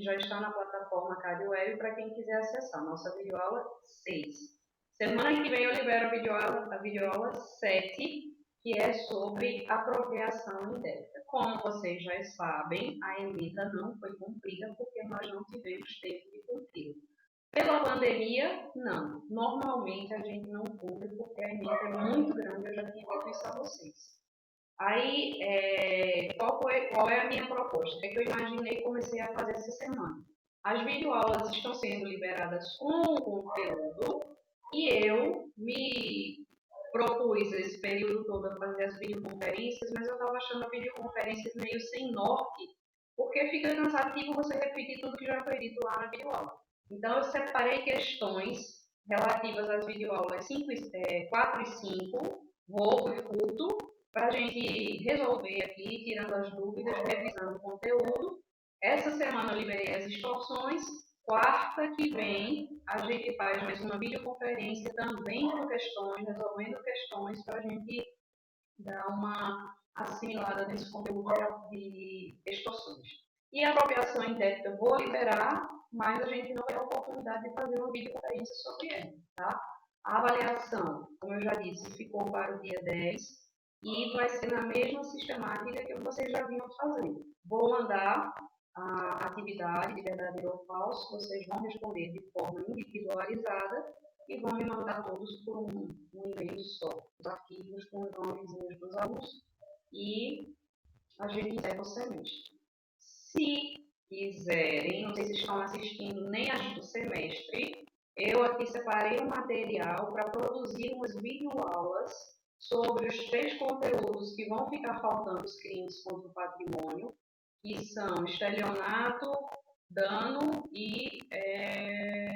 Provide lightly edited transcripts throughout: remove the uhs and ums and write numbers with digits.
já está na plataforma CardioWeb para quem quiser acessar. Nossa videoaula 6. Semana que vem eu libero a videoaula 7, que é sobre apropriação indébita. Como vocês já sabem, a emenda não foi cumprida porque nós não tivemos tempo de cumprir. Pela pandemia, não. Normalmente a gente não cumpre porque a emenda é muito grande, eu já tinha dito isso a vocês. Aí, qual é a minha proposta? É que eu imaginei e comecei a fazer essa semana. As videoaulas estão sendo liberadas com conteúdo e eu me propus esse período todo a fazer as videoconferências, mas eu estava achando a videoconferência meio sem norte, porque fica cansativo você repetir tudo que já foi dito lá na videoaula. Então, eu separei questões relativas às videoaulas 4 e 5, roubo e furto, para a gente resolver aqui, tirando as dúvidas, revisando o conteúdo. Essa semana eu liberei as instruções. Quarta que vem, a gente faz mais uma videoconferência também com questões, resolvendo questões, para a gente dar uma assimilada nesse conteúdo de extorsões. E a apropriação indébita eu vou liberar, mas a gente não vai ter a oportunidade de fazer uma videoconferência sobre ela, tá? A avaliação, como eu já disse, ficou para o dia 10 e vai ser na mesma sistemática que vocês já vinham fazendo. Vou mandar a atividade de verdadeiro ou falso, vocês vão responder de forma individualizada e vão me mandar todos por um e-mail só, os arquivos com os nomezinhos dos alunos, e a gente encerra o semestre. Se quiserem, não sei se estão assistindo nem as do semestre, eu aqui separei um material para produzir umas videoaulas sobre os 3 conteúdos que vão ficar faltando os crimes contra o patrimônio, que são estelionato, dano e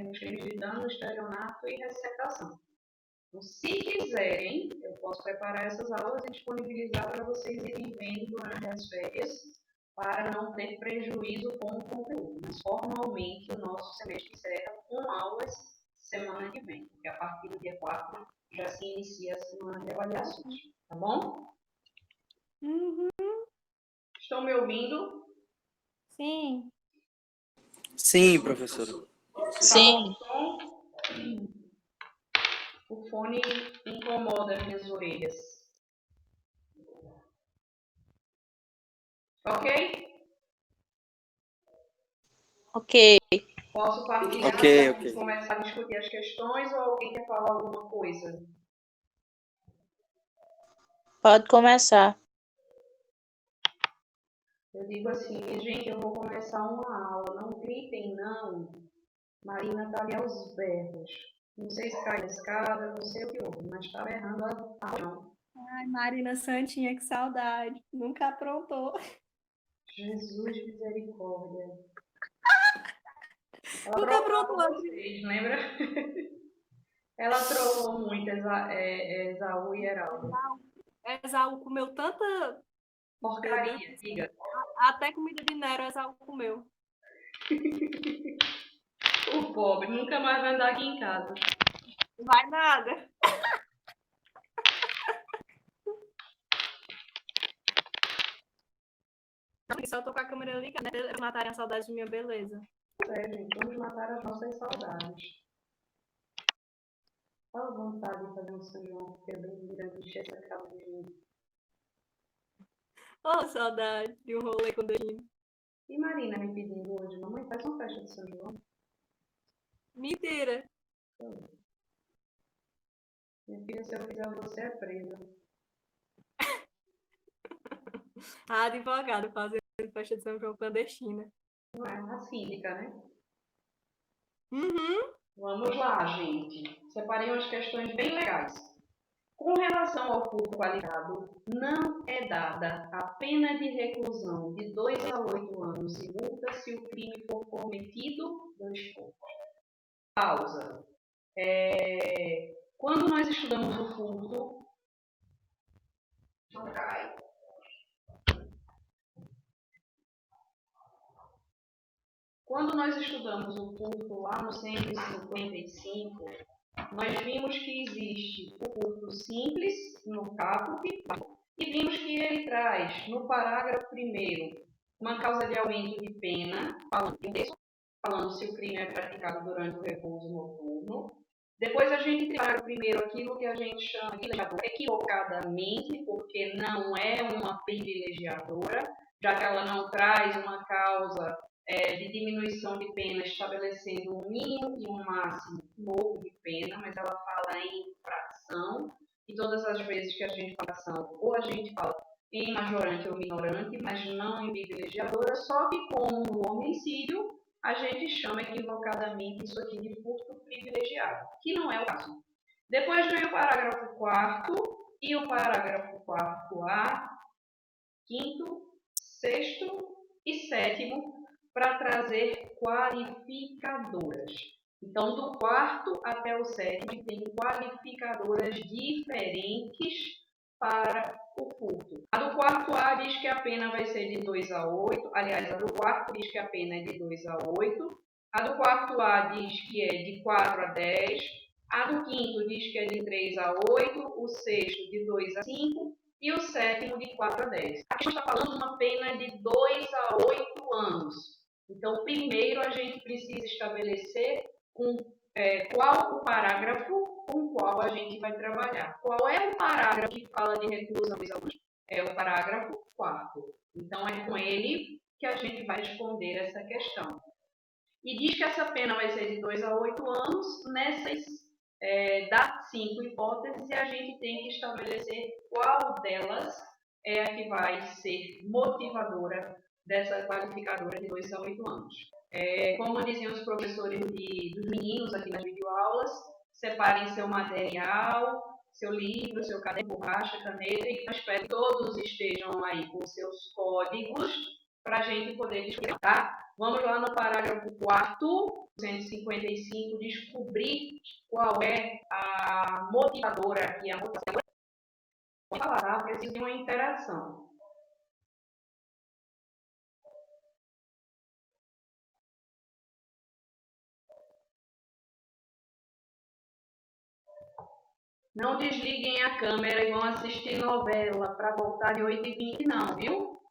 os crimes de dano, estelionato e receptação. Então, se quiserem, eu posso preparar essas aulas e disponibilizar para vocês irem vendo durante as férias, para não ter prejuízo com o conteúdo. Mas, formalmente, o nosso semestre encerra com aulas semana que vem, porque a partir do dia 4 já se inicia a semana de avaliações. Tá bom? Uhum. Estão me ouvindo? Sim. Sim, professora. Sim. O fone incomoda minhas orelhas. Ok? Ok. Posso partilhar Ok. começar a discutir as questões ou alguém quer falar alguma coisa? Pode começar. Eu digo assim, gente, eu vou começar uma aula, não gritem não. Marina está ali aos berros. Não sei se cai a escada, não sei o que houve, mas estava errando a não. Ai, Marina Santinha, que saudade. Nunca aprontou. Jesus, misericórdia. Ela Nunca aprontou. Vocês, lembra? Ela trollou muito Esaú e Heraldo. Esaú comeu tanta porcaria, diga. Até comida de Nero Esaú comeu. O pobre nunca mais vai andar aqui em casa. Não vai nada. Só tô com a câmera ligada, né? Eles matarem a saudade de minha beleza. Gente, vamos matar as nossas saudades. Olha a vontade de fazer um São João, porque é bem grande, encher essa casa de gente. Oh, saudade de um rolê com Deus. E Marina me pedindo hoje, mamãe, faz uma festa de São João. Mentira. Minha filha, se eu fizer, você é presa. A advogada fazendo festa de São João clandestina. Não é uma síndica, né? Uhum. Vamos lá, gente. Separei umas questões bem legais. Com relação ao furto qualificado, não é dada a pena de reclusão de 2 a 8 anos e multa se o crime for cometido 2 pontos. Pausa. Quando nós estudamos o furto, não cai. Quando nós estudamos o furto lá no 155, nós vimos que existe o furto simples no caput e vimos que ele traz no parágrafo 1º uma causa de aumento de pena, falando se o crime é praticado durante o repouso noturno. Depois a gente trabalha primeiro aquilo que a gente chama de privilegiadora equivocadamente, porque não é uma privilegiadora, já que ela não traz uma causa de diminuição de pena estabelecendo um mínimo e um máximo novo de pena, mas ela fala em infração, e todas as vezes que a gente fala ação, ou a gente fala em majorante ou minorante, mas não em privilegiadora, só que como no homicídio, a gente chama equivocadamente isso aqui de furto privilegiado, que não é o caso. Depois vem o parágrafo 4º e o parágrafo 4A, 5º, 6º e 7º, para trazer qualificadoras. Então, do 4º até o 7º, tem qualificadoras diferentes para o furto. A do 4A diz que a pena vai ser de 2 a 8. Aliás, a do 4 diz que a pena é de 2 a 8. A do 4A diz que é de 4 a 10. A do 5º diz que é de 3 a 8. O 6º de 2 a 5. E o 7º de 4 a 10. Aqui a gente está falando de uma pena de 2 a 8 anos. Então, primeiro a gente precisa estabelecer qual o parágrafo com o qual a gente vai trabalhar. Qual é o parágrafo que fala de reclusão dos alunos? É o parágrafo 4º. Então, é com ele que a gente vai responder essa questão. E diz que essa pena vai ser de 2 a 8 anos. Nessas das 5 hipóteses, e a gente tem que estabelecer qual delas é a que vai ser motivadora dessa qualificadora de 2 a 8 anos. Como diziam os professores dos meninos aqui nas videoaulas, separem seu material, seu livro, seu caderno, borracha, caneta, e eu espero que todos estejam aí com seus códigos para a gente poder discutir, tá? Vamos lá no parágrafo 4º, 155, descobrir qual é a motivadora aqui, a motivadora. Vamos falar, tá? Precisa de uma interação. Não desliguem a câmera e vão assistir novela para voltar de 8h20, não, viu?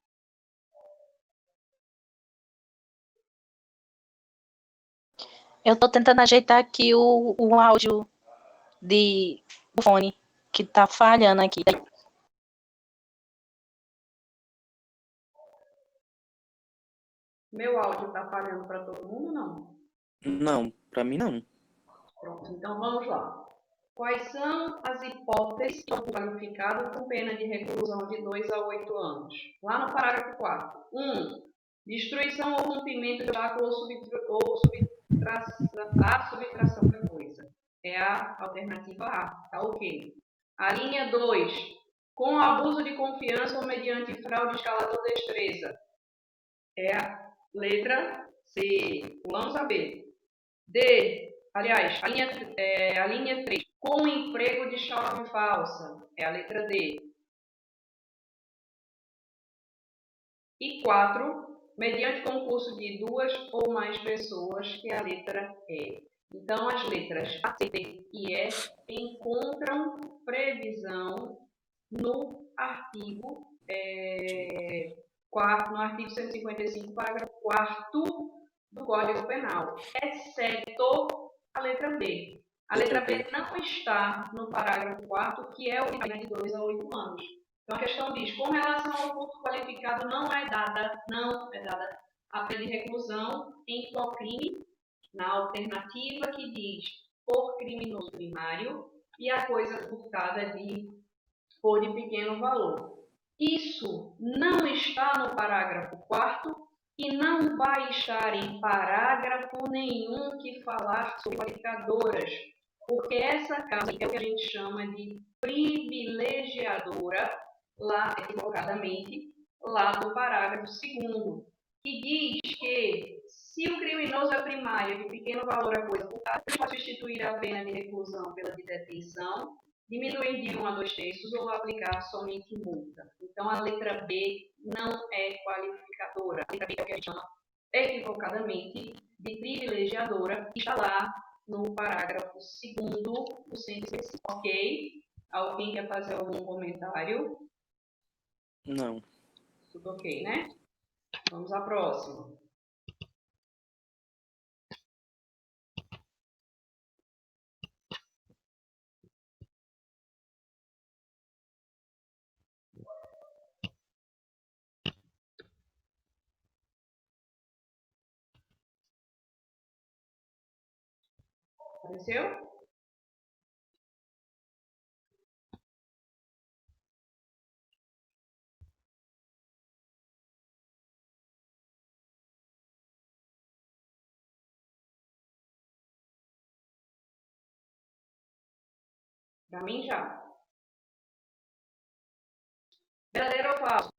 Eu tô tentando ajeitar aqui o áudio do fone, que tá falhando aqui. Meu áudio tá falhando para todo mundo, não? Não, para mim não. Pronto, então vamos lá. Quais são as hipóteses que foram qualificadas com pena de reclusão de 2 a 8 anos? Lá no parágrafo 4. 1. Destruição ou rompimento de obstáculo ou subtração da coisa. É a alternativa A. Tá ok. A linha 2. Com abuso de confiança ou mediante fraude, escalador ou destreza. É a letra C. Pulamos a B. D. Aliás, a linha 3. Com emprego de chave falsa. É a letra D. E 4. Mediante concurso de 2 ou mais pessoas, que é a letra E. Então, as letras A, C, D e E encontram previsão no artigo 4, no artigo 155, parágrafo 4º do Código Penal, exceto a letra B. A letra B não está no parágrafo 4º, que é o de 2 a 8 anos. Então, a questão diz, com relação ao furto qualificado, não é dada a pena de reclusão em qual crime, na alternativa que diz por criminoso primário e a coisa furtada for de pequeno valor. Isso não está no parágrafo 4º e não vai estar em parágrafo nenhum que falar sobre qualificadoras, porque essa causa é o que a gente chama de privilegiadora, lá, equivocadamente, lá do parágrafo 2º, que diz que se o criminoso é primário de pequeno valor a coisa furtada, pode substituir a pena de reclusão pela de detenção, diminuir de 1 a 2 terços ou aplicar somente multa. Então, a letra B não é qualificadora. A letra B é o que a gente chama equivocadamente de privilegiadora, está lá no parágrafo 2º do 155. Ok? Alguém quer fazer algum comentário? Não. Tudo ok, né? Vamos à próxima. Apareceu? Para mim já. Verdadeiro ou falso?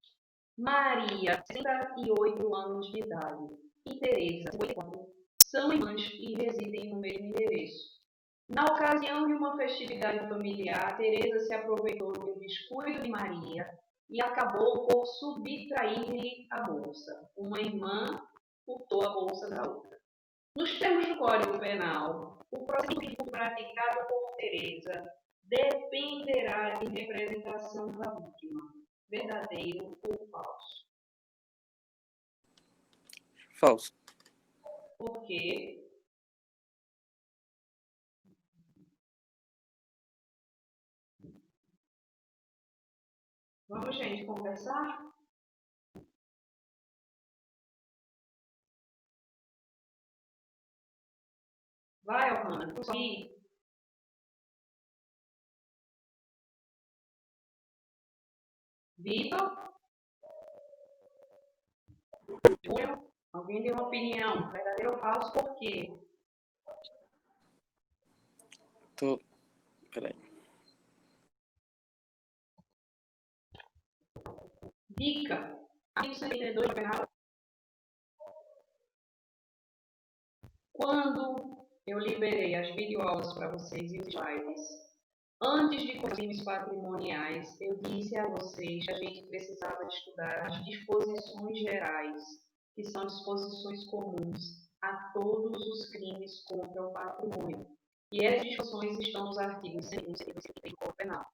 Maria, 68 anos de idade, e Teresa, 54, são irmãs e residem no mesmo endereço. Na ocasião de uma festividade familiar, Teresa se aproveitou do descuido de Maria e acabou por subtrair-lhe a bolsa. Uma irmã furtou a bolsa da outra. Nos termos do Código Penal, o procedimento praticado por Teresa dependerá de representação da vítima, verdadeiro ou falso. Falso. Por quê? Vamos, gente, conversar? Vai, Alana, consegui. Vitor? Júnior? Alguém tem uma opinião? Verdadeiro ou falso? Por quê? Peraí. Dica. Artigo 132 do Penal. Quando eu liberei as videoaulas para vocês e os slides, antes de crimes patrimoniais, eu disse a vocês que a gente precisava estudar as disposições gerais, que são disposições comuns a todos os crimes contra o patrimônio. E essas disposições estão nos artigos 101 e 105 do Código Penal.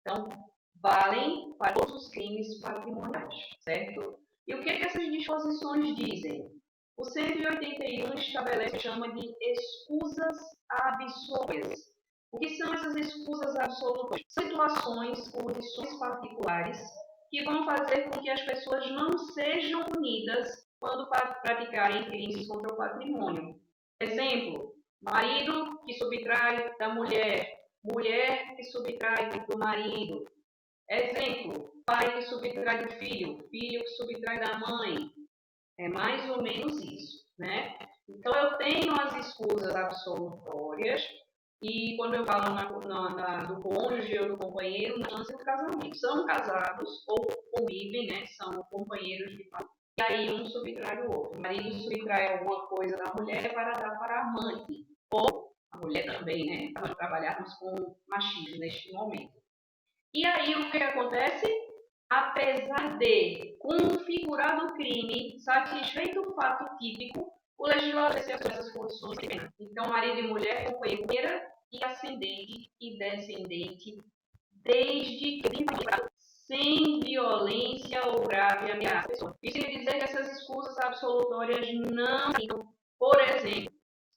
Então, valem para todos os crimes patrimoniais, certo? E o que essas disposições dizem? O 181 estabelece o que chama de escusas absolutórias. O que são essas escusas absolutórias? Situações, condições particulares que vão fazer com que as pessoas não sejam punidas quando praticarem crimes contra o patrimônio. Exemplo, marido que subtrai da mulher, mulher que subtrai do marido. Exemplo, pai que subtrai do filho, filho que subtrai da mãe. É mais ou menos isso, né? Então, eu tenho as escusas absolutórias e quando eu falo do cônjuge ou do companheiro, na chance do casamento. São casados ou convivem, né? São companheiros de família. E aí um subtrai o outro. O marido subtrai alguma coisa da mulher para dar para a amante. Ou a mulher também, né? Nós trabalharmos com machismo neste momento. E aí o que acontece? Apesar de configurado o crime, satisfeito o fato típico, o legislador estabeleceu essas condições de pena. Então, marido e mulher, companheira e ascendente e descendente, desde que sem violência ou grave ameaça. Isso quer dizer que essas escusas absolutórias não ficam, por exemplo,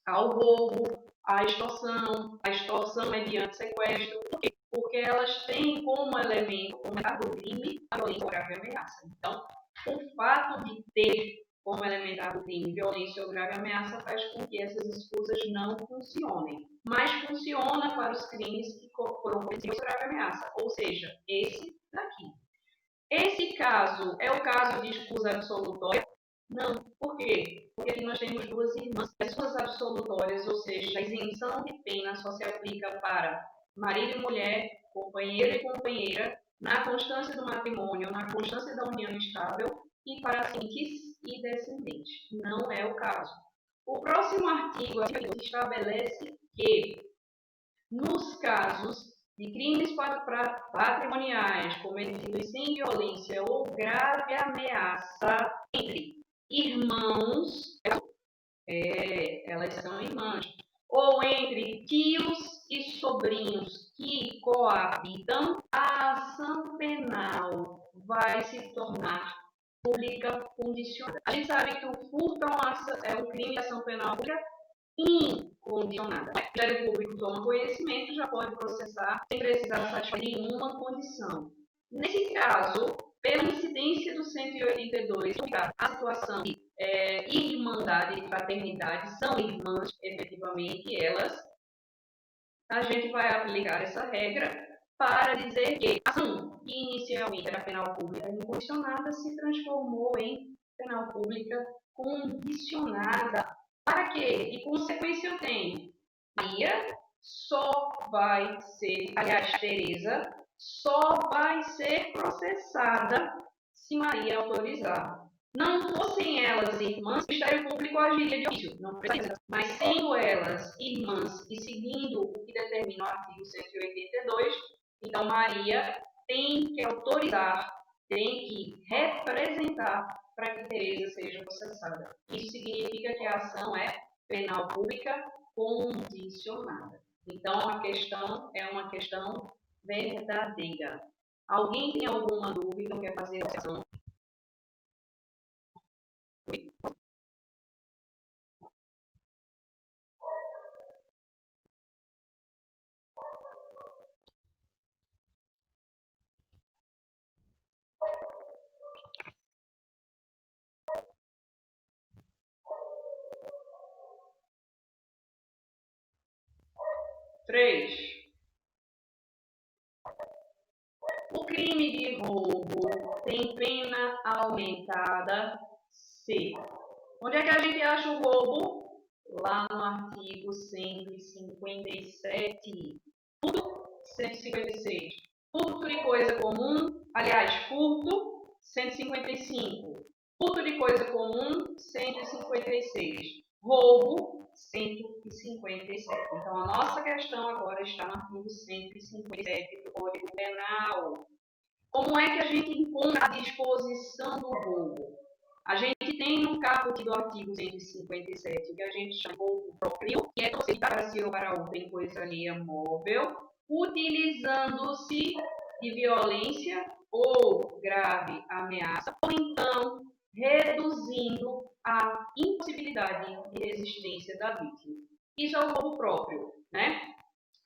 ao roubo, à extorsão mediante sequestro. Por quê? Porque elas têm como elemento, como do crime, a violência ou grave ameaça. Então, o fato de ter como elementar do crime violência ou grave ameaça faz com que essas escusas não funcionem. Mas funciona para os crimes que foram cometidos por grave ameaça, ou seja, esse daqui. Esse caso é o caso de escusa absolutória? Não. Por quê? Porque aqui nós temos duas irmãs. As escusas absolutórias, ou seja, a isenção de pena só se aplica para marido e mulher, companheiro e companheira, na constância do matrimônio, na constância da união estável e para ascendentes e descendentes. Não é o caso. O próximo artigo estabelece que, nos casos de crimes patrimoniais cometidos sem violência ou grave ameaça entre irmãos, elas são irmãs, ou entre tios e sobrinhos que coabitam, a ação penal vai se tornar pública condicionada. A gente sabe que o furto é um crime de ação penal pública incondicionada. O Ministério Público toma conhecimento e já pode processar sem precisar satisfazer nenhuma condição. Nesse caso, pela incidência do 182, a situação de irmandade e fraternidade, são irmãs, efetivamente, elas, a gente vai aplicar essa regra para dizer que a ação que inicialmente era penal pública incondicionada se transformou em penal pública condicionada. Para quê? Que consequência eu tenho? Maria só vai ser, aliás, Tereza só vai ser processada se Maria autorizar. Não fossem elas irmãs, o Ministério Público agiria de ofício, não precisa. Mas sendo elas irmãs e seguindo o que determina o artigo 182, então Maria tem que autorizar, tem que representar para que Tereza seja processada. Isso significa que a ação é penal pública condicionada. Então, a questão é uma questão verdadeira. Alguém tem alguma dúvida ou quer fazer a ação? Três. O crime de roubo tem pena aumentada se. Onde é que a gente acha o roubo? Lá no artigo 157. Furto, 156. Furto de coisa comum, aliás, furto, 155. Furto de coisa comum, 156. Roubo, 157. Então, a nossa questão agora está no artigo 157 do Código Penal. Como é que a gente encontra a disposição do roubo? A gente tem no caput do artigo 157 o que a gente chama de roubo próprio, que é você para si ou para outrem coisa alheia móvel, utilizando-se de violência ou grave ameaça, ou então reduzindo a impossibilidade de resistência da vítima. Isso é o roubo próprio, né?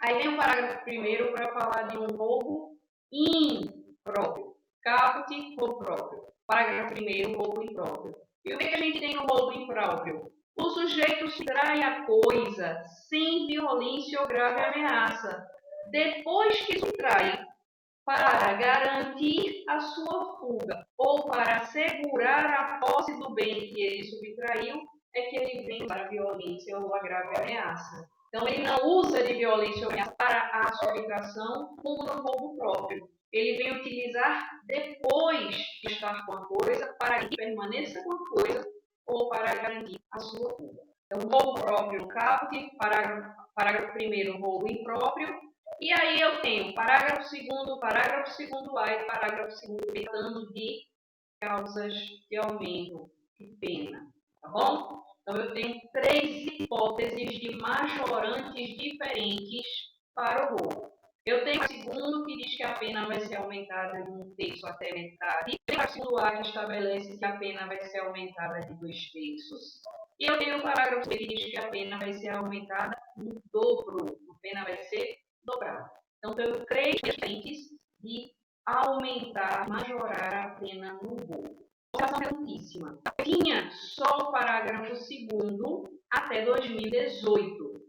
Aí vem o parágrafo primeiro para falar de um roubo impróprio. Caput, roubo próprio. Parágrafo primeiro, roubo impróprio. E o que a gente tem no roubo impróprio? O sujeito subtrai a coisa sem violência ou grave ameaça. Depois que subtrai, para garantir a sua fuga ou para assegurar a posse do bem que ele subtraiu, é que ele vem para a violência ou a grave ameaça. Então, ele não usa de violência ou ameaça para a subtração como no roubo próprio. Ele vem utilizar depois de estar com a coisa para que permaneça com a coisa ou para garantir a sua fuga. Então, roubo próprio no caput, parágrafo primeiro, roubo impróprio. E aí eu tenho parágrafo 2º, parágrafo 2º A e parágrafo 2º tratando de causas de aumento de pena, tá bom? Então eu tenho 3 hipóteses de majorantes diferentes para o roubo. Eu tenho o segundo que diz que a pena vai ser aumentada de 1/3 até metade. Eu tenho o segundo A que estabelece que a pena vai ser aumentada de 2/3. E eu tenho o parágrafo que diz que a pena vai ser aumentada no dobro. A pena vai ser dobrada. Então, tenho 3 diferentes de aumentar, majorar a pena no roubo. Situação perguntíssima. Tinha só o parágrafo 2º até 2018.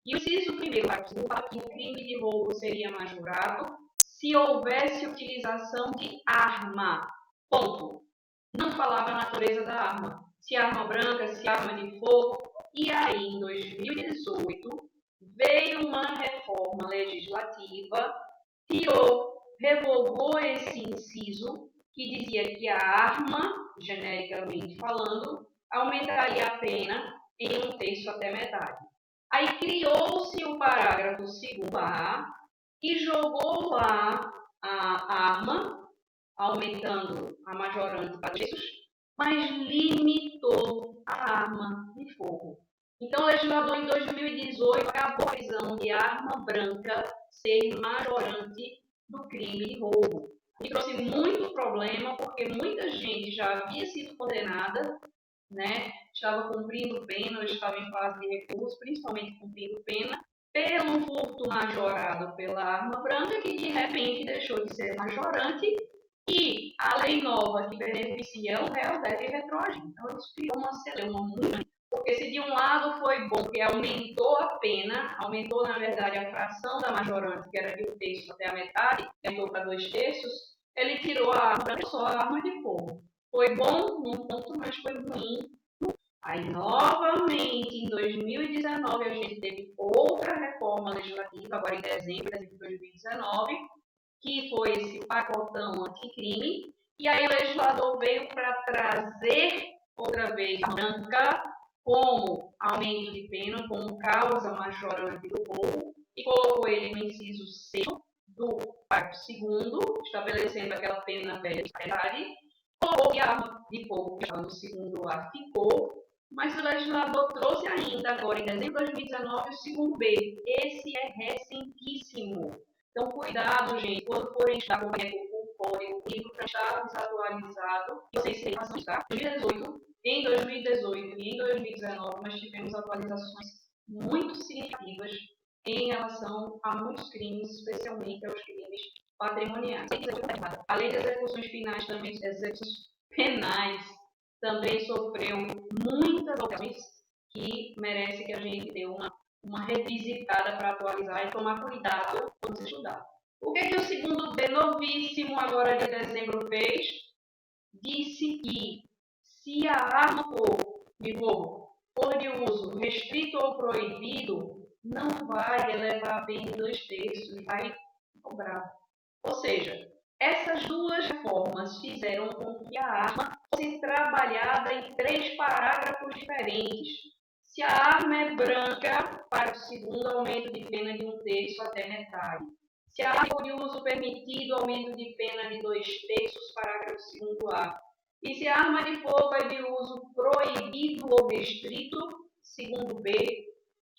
E o inciso primeiro fala que o crime de roubo seria majorado se houvesse utilização de arma. Ponto. Não falava a natureza da arma. Se arma branca, se arma de fogo. E aí, em 2018, veio uma reforma legislativa, revogou esse inciso que dizia que a arma, genericamente falando, aumentaria a pena em 1/3 até metade. Aí criou-se o parágrafo 2º-A e jogou lá a arma, aumentando a majorante para preços, mas limitou a arma de fogo. Então, o legislador, em 2018, acabou a prisão de arma branca ser majorante do crime de roubo. E trouxe muito problema, porque muita gente já havia sido condenada, né? Estava cumprindo pena, ou estava em fase de recurso, principalmente cumprindo pena, pelo furto majorado pela arma branca, que de repente deixou de ser majorante, e a lei nova que beneficia o réu deve retroagir. Então, isso criou uma celeuma muito grande. Porque se de um lado foi bom, que aumentou a pena, aumentou, na verdade, a fração da majorante, que era de 1/3 até a metade, aumentou para 2/3, ele tirou a arma branca, só a arma de fogo. Foi bom num ponto, mas foi ruim. Aí, novamente, em 2019, a gente teve outra reforma legislativa, agora em dezembro de 2019, que foi esse pacotão anticrime, e aí o legislador veio para trazer outra vez a branca como aumento de pena, como causa majorante do roubo, e colocou ele no inciso 6 do parágrafo 2º, estabelecendo aquela pena velha de penalidade, colocou que a arma de fogo que estava no segundo A ficou, mas o legislador trouxe ainda, agora em dezembro de 2019, o segundo B. Esse é recentíssimo. Então, cuidado, gente, quando forem estudar com o código, o livro está desatualizado, vocês têm razão, tá? Em 2018 e em 2019, nós tivemos atualizações muito significativas em relação a muitos crimes, especialmente aos crimes patrimoniais. A lei de execuções finais também, execuções penais, também sofreu muitas alterações que merece que a gente dê uma revisitada para atualizar e tomar cuidado quando se estudar. O que o segundo B novíssimo agora de dezembro fez? Disse que se a arma de fogo for de uso restrito ou proibido, não vai elevar a pena em 2/3, vai cobrar. Ou seja, essas duas reformas fizeram com que a arma fosse trabalhada em 3 parágrafos diferentes. Se a arma é branca, para o segundo, aumento de pena de 1/3 até metade. Se a arma for de uso permitido, aumento de pena de 2/3, parágrafo 2º A. E se a arma de fogo é de uso proibido ou restrito, segundo B,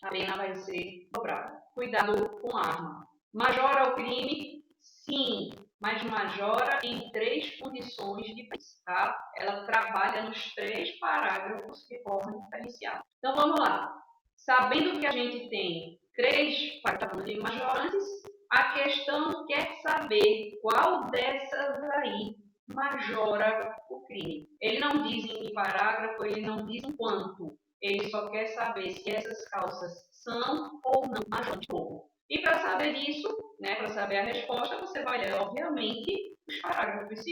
a pena vai ser dobrada. Cuidado com a arma. Majora o crime? Sim, mas majora em 3 condições diferentes, tá? Ela trabalha nos 3 parágrafos de forma diferenciada. Então, vamos lá. Sabendo que a gente tem 3 parágrafos de majorantes, a questão quer saber qual dessas aí majora o crime. Ele não diz em que parágrafo, ele não diz em quanto. Ele só quer saber se essas causas são ou não majorantes de fogo. E para saber disso, né, para saber a resposta, você vai ler, obviamente, os parágrafos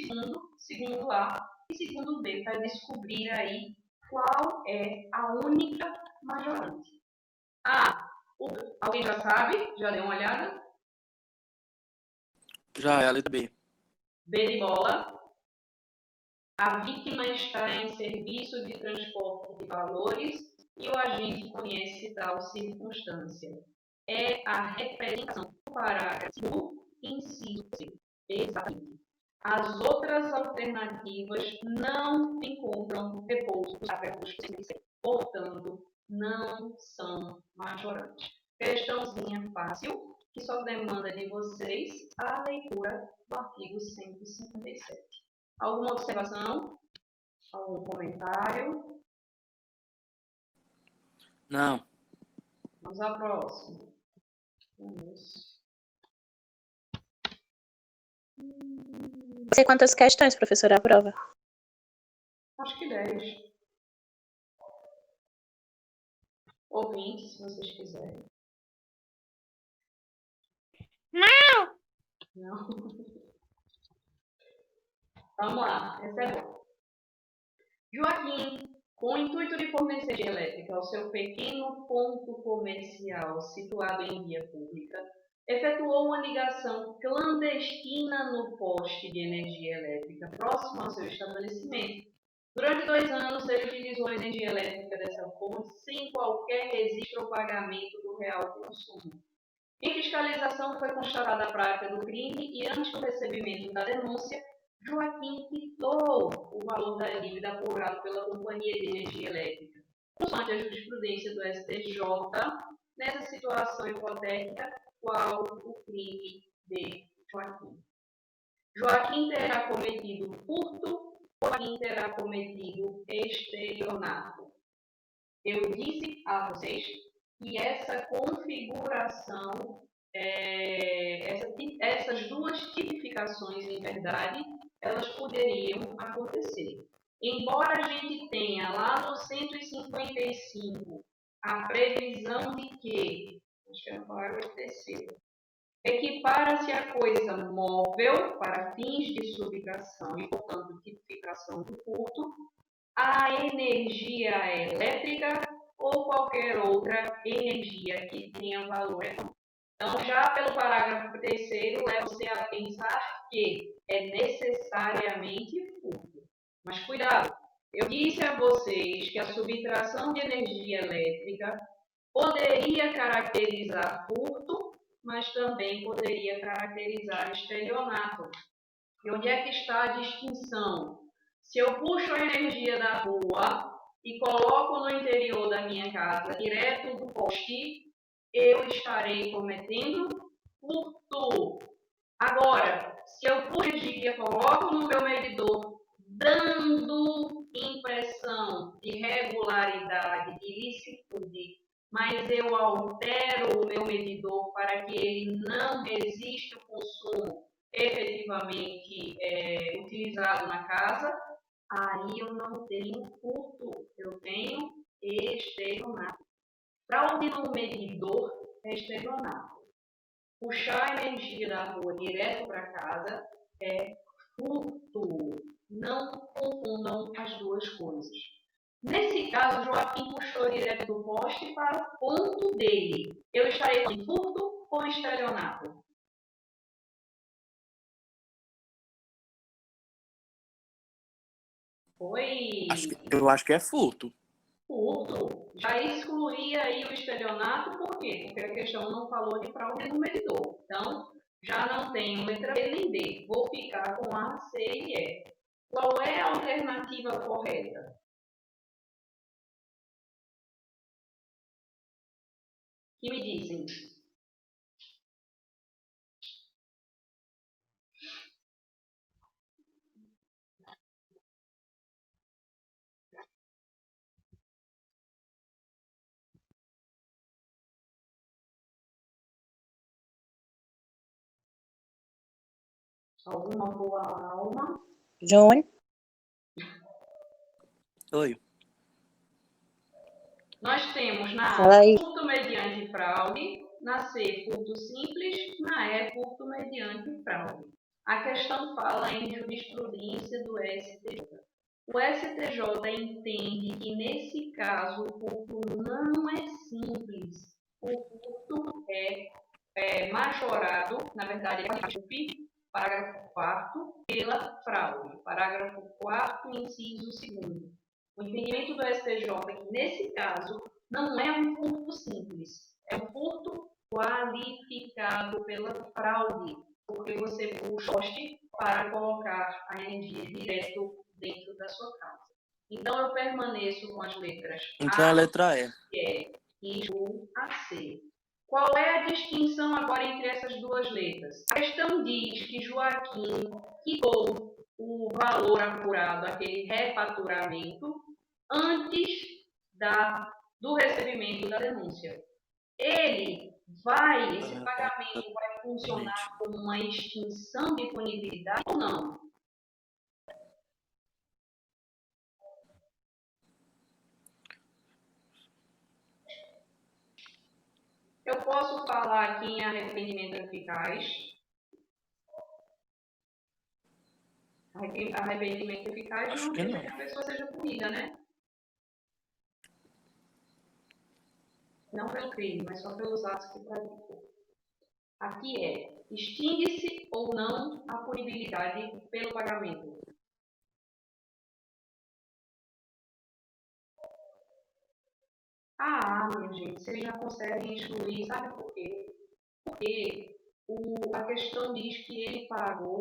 segundo A e segundo B, para descobrir aí qual é a única majorante. Alguém já sabe? Já deu uma olhada? Já é a letra B. B de bola. A vítima está em serviço de transporte de valores e o agente conhece tal circunstância. É a representação do parágrafo do inciso C. Exatamente. As outras alternativas não encontram repouso nos parágrafos C. Portanto, não são majorantes. Questãozinha fácil, que só demanda de vocês a leitura do artigo 157. Alguma observação? Algum comentário? Não. Vamos ao próximo. Vamos. Não sei quantas questões, professora, a prova. Acho que 10. Ou 20, se vocês quiserem. Não! Não? Vamos lá, essa é boa. Joaquim, com o intuito de fornecer energia elétrica ao seu pequeno ponto comercial situado em via pública, efetuou uma ligação clandestina no poste de energia elétrica próximo ao seu estabelecimento. Durante 2 anos, ele utilizou a energia elétrica dessa fonte sem qualquer registro ou pagamento do real consumo. Em fiscalização foi constatada a prática do crime e, antes do recebimento da denúncia, Joaquim quitou o valor da dívida apurado pela Companhia de Energia Elétrica. Consoante a jurisprudência do STJ, nessa situação hipotética, qual o crime de Joaquim? Joaquim terá cometido furto ou Joaquim terá cometido estelionato? Eu disse a vocês que essa configuração, essas duas tipificações, em verdade, elas poderiam acontecer. Embora a gente tenha lá no 155 a previsão de que, acho que é no parágrafo terceiro, equipara-se a coisa móvel para fins de subtração e, portanto, tipificação do furto, a energia elétrica ou qualquer outra energia que tenha valor econômico. Então, já pelo parágrafo terceiro, leva você a pensar que é necessariamente furto. Mas cuidado, eu disse a vocês que a subtração de energia elétrica poderia caracterizar furto, mas também poderia caracterizar estelionato. E onde é que está a distinção? Se eu puxo a energia da rua e coloco no interior da minha casa, direto do poste, eu estarei cometendo furto. Agora, se eu puxo a energia e coloco no meu medidor, dando impressão de regularidade, de licitude, mas eu altero o meu medidor para que ele não resista ao consumo efetivamente utilizado na casa, aí eu não tenho furto, eu tenho estelionato. Fraude no medidor é estelionato. Puxar a energia da rua direto para casa é furto. Não confundam as duas coisas. Nesse caso, Joaquim puxou direto do poste para o ponto dele. Eu estarei com furto ou estelionato? Foi Eu acho que é furto. furto. Já excluía aí o estelionato, por quê? Porque a questão não falou de fraude no medidor. Então, já não tenho letra B nem D. Vou ficar com A, C e E. Qual é a alternativa correta? Que me dizem? Alguma boa alma? Júnior, Oi. Nós temos na fala A aí. furto mediante fraude, na C furto simples, na E furto mediante fraude. A questão fala em jurisprudência do STJ. O STJ entende que, nesse caso, o furto não é simples. O furto é majorado, na verdade, é parágrafo 4º, pela fraude. Parágrafo 4º, inciso 2º. O entendimento do STJ é que, nesse caso, não é um furto simples, é um furto qualificado pela fraude, porque você puxa o poste para colocar a energia direto dentro da sua casa. Então, eu permaneço com as letras Então é a A, letra E. E, U, A, C. Qual é a distinção agora entre essas duas letras? A questão diz que Joaquim quitou o valor apurado, aquele refaturamento, antes do recebimento da denúncia. Esse pagamento vai funcionar como uma extinção de punibilidade ou não? Eu posso falar aqui em arrependimento eficaz. Arrependimento eficaz Acho não que deixa não. que a pessoa seja punida, né? Não pelo crime, mas só pelos atos que praticou. Aqui extingue-se ou não a punibilidade pelo pagamento? Minha gente, vocês já conseguem excluir, sabe por quê? Porque a questão diz que ele pagou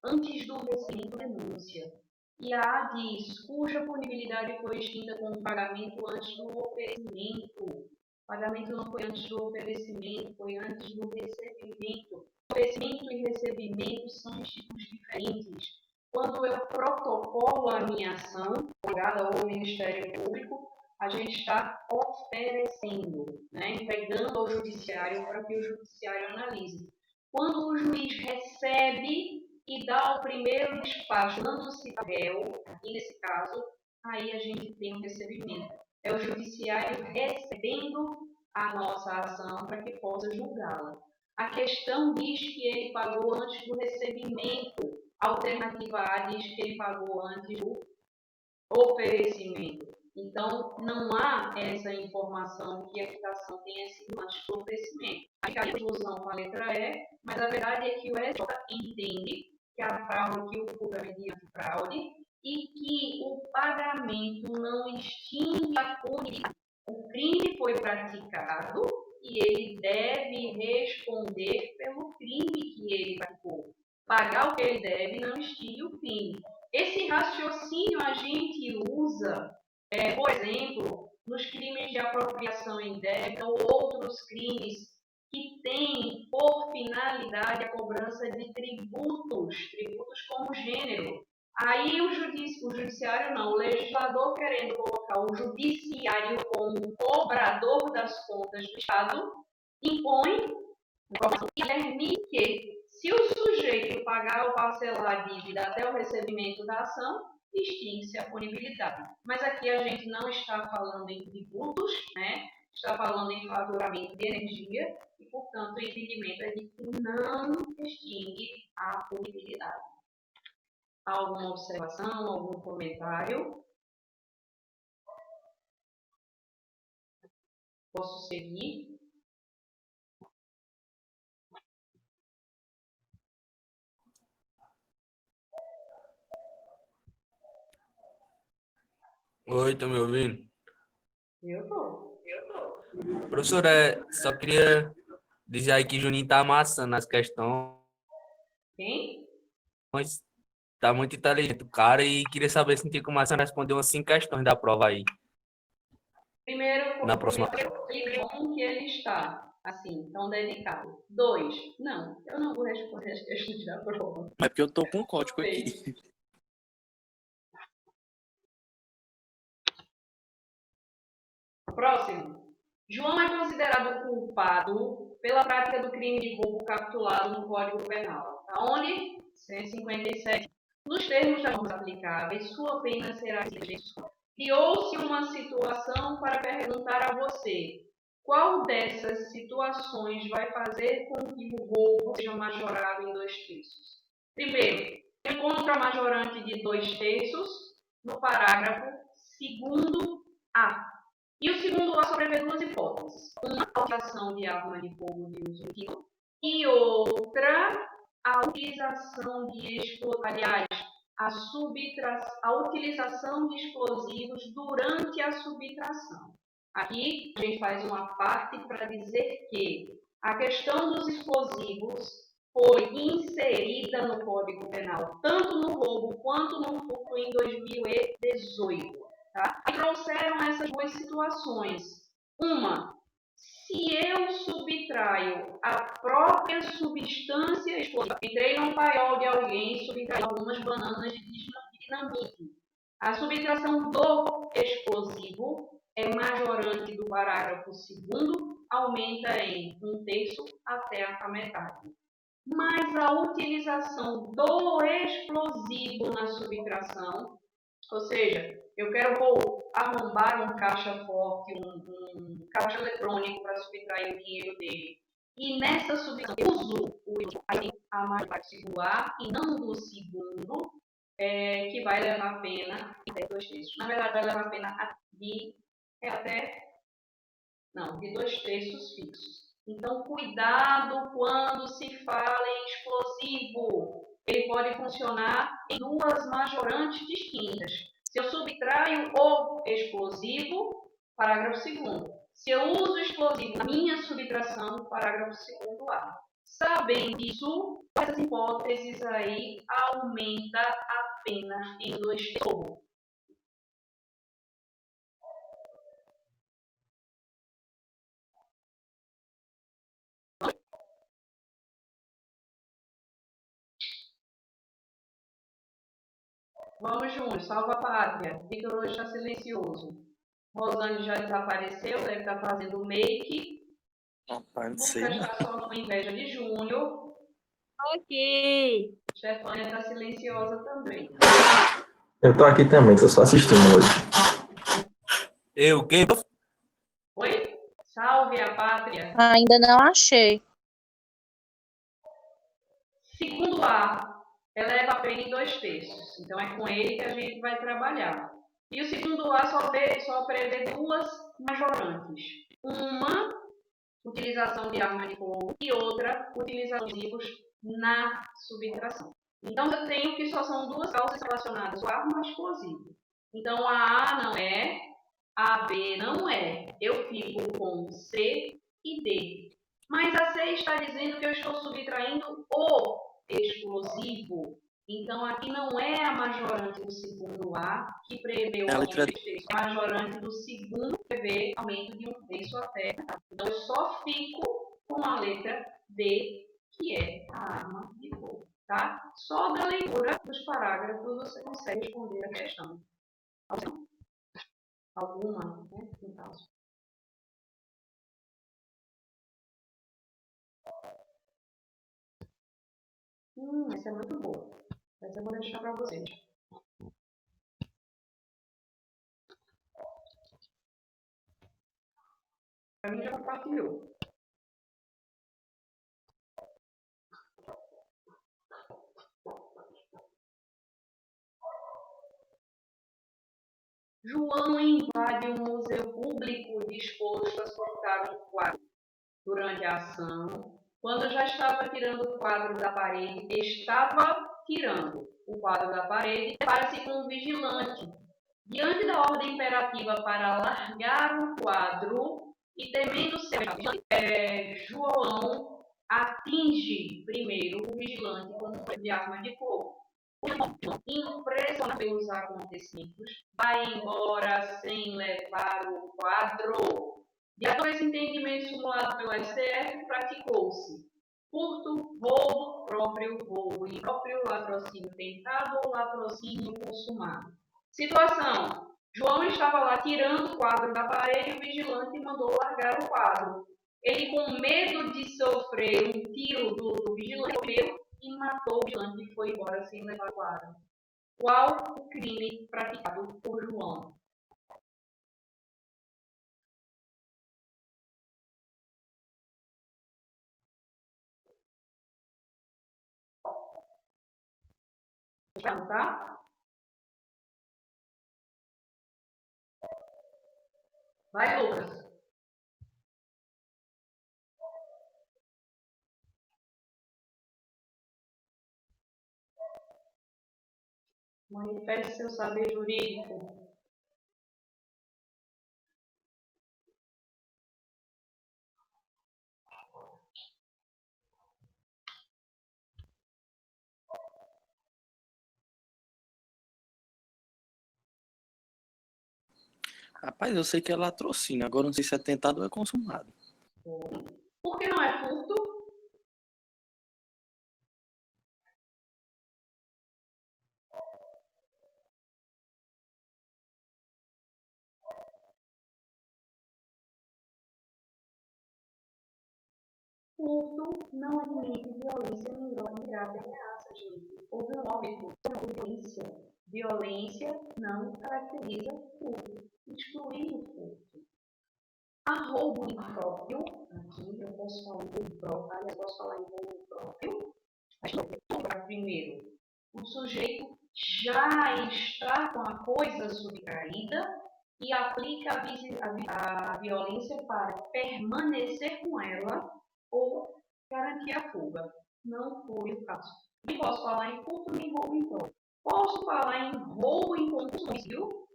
antes do recebimento da denúncia. E a A diz, cuja punibilidade foi extinta com o pagamento antes do oferecimento. pagamento não foi antes do oferecimento, foi antes do recebimento. Oferecimento e recebimento são institutos diferentes. Quando eu protocolo a minha ação, ligada ao Ministério Público, a gente está oferecendo, né, entregando ao judiciário para que o judiciário analise. Quando o juiz recebe e dá o primeiro despacho, dando-se réu, e nesse caso, aí a gente tem um recebimento. É o judiciário recebendo a nossa ação para que possa julgá-la. A questão diz que ele pagou antes do recebimento. A alternativa A diz que ele pagou antes do oferecimento. Então, não há essa informação que a quitação tenha sido antes do oferecimento. Fica a confusão com a letra E, mas a verdade é que o SJ entende que a fraude, que o culpa é mediante fraude, e que o pagamento não extingue a punibilidade. O crime foi praticado e ele deve responder pelo crime que ele praticou. Pagar o que ele deve não extingue o crime. Esse raciocínio a gente usa, por exemplo, nos crimes de apropriação indébita ou outros crimes que têm por finalidade a cobrança de tributos como gênero. Aí o judiciário não, o legislador querendo colocar o judiciário como cobrador das contas do Estado, impõe e permite que, se o sujeito pagar ou parcelar a dívida até o recebimento da ação, extingue-se a punibilidade. Mas aqui a gente não está falando em tributos, né? Está falando em faturamento de energia e, portanto, o entendimento é de que não extingue a punibilidade. Alguma observação, algum comentário? Posso seguir? Oi, tá me ouvindo? Eu tô. Professora, só queria dizer aí que Juninho tá amassando as questões, Quem? tá muito inteligente o cara e queria saber se não tinha como a senhora responder umas 5 questões da prova aí. Primeiro, Na próxima. que bom que ele está assim, tão dedicado. 2, não, eu não vou responder as questões da prova. É porque eu tô com o código aqui. Próximo. João é considerado culpado pela prática do crime de roubo capitulado no Código Penal. Aonde? 157. Nos termos das normas aplicáveis, sua pena será suspendida. Criou-se uma situação para perguntar a você: qual dessas situações vai fazer com que o roubo seja majorado em 2/3? Primeiro, encontra a majorante de 2/3 no parágrafo 2º-A. E o segundo A só prevê duas hipóteses. Uma, a utilização de arma de fogo de uso químico, e outra, a utilização de a utilização de explosivos durante a subtração. Aqui a gente faz uma parte para dizer que a questão dos explosivos foi inserida no Código Penal, tanto no roubo quanto no furto em 2018. Tá? E trouxeram essas duas situações. Uma, se eu subtraio a própria substância explosiva, entrei num paiol de alguém e subtraí algumas bananas de dinamite. A subtração do explosivo é majorante do parágrafo 2º, aumenta em 1/3 até a metade. Mas a utilização do explosivo na subtração, ou seja, eu vou arrombar um caixa forte, um caixa eletrônico para subtrair o dinheiro dele. E nessa subtração eu uso a majorante do A e não do segundo, que vai levar a pena até 2/3. Na verdade, vai levar a pena de 2/3 fixos. Então, cuidado quando se fala em explosivo. Ele pode funcionar em duas majorantes distintas. Se eu subtraio o explosivo, parágrafo 2º. Se eu uso o explosivo na minha subtração, parágrafo 2º-A. Sabendo disso, essas hipóteses aí aumenta a pena em 2/3. Vamos, Júnior. Salva a pátria. Vitor hoje está silencioso. Rosane já desapareceu, deve estar fazendo make. Rapaz, não sei. Lucas está só com inveja de Júnior. Ok. Stefânia está silenciosa também. Eu tô aqui também, tô só assistindo hoje. Quem? Oi? Salve a pátria. Ainda não achei. Segundo A, eleva a pena em 2/3. Então é com ele que a gente vai trabalhar. E o segundo A só prevê duas majorantes. Uma, utilização de arma de fogo, e outra, utilização de explosivos na subtração. Então eu tenho que só são duas causas relacionadas com arma explosiva. Então a A não é, a B não é. Eu fico com C e D. Mas a C está dizendo que eu estou subtraindo o explosivo. Então, aqui não é a majorante do segundo A que prevê o aumento de 2/3. A majorante do segundo prevê aumento de 1/3 até. Então, eu só fico com a letra D, que é a arma de fogo. Tá? Só da leitura dos parágrafos você consegue responder a questão. Alguma, né? No caso. Essa é muito boa. Essa eu vou deixar para vocês. Para mim já compartilhou. João invade um museu público disposto a soltar um quadro. Durante a ação, quando já estava tirando o quadro da parede, depara-se com um vigilante. Diante da ordem imperativa para largar o quadro e temendo ser João atinge primeiro o vigilante com um de arma de fogo. Impressionado pelos acontecimentos, vai embora sem levar o quadro. De acordo com esse entendimento simulado pelo STF, praticou-se furto, roubo, próprio roubo e próprio latrocínio tentado ou latrocínio consumado. Situação: João estava lá tirando o quadro da parede e o vigilante mandou largar o quadro. Ele, com medo de sofrer um tiro do vigilante, correu e matou o vigilante e foi embora sem levar o quadro. Qual o crime praticado por João? Tá? Vai, Lucas. Manifeste seu saber jurídico. Rapaz, eu sei que é latrocínio. Agora não sei se é tentado ou é consumado. Por que não é furto? Furto não admite violência nem grave ameaça, gente. Houve um óbito. Violência. Violência não caracteriza furto. Excluir o furto. A roubo impróprio, aqui eu posso falar em roubo próprio, aliás, posso falar em roubo próprio. Primeiro, o sujeito já está com a coisa subtraída e aplica a violência para permanecer com ela ou garantir a fuga. Não foi o caso. Nem posso falar em furto nem roubo impróprio. Posso falar em roubo inconclusivo?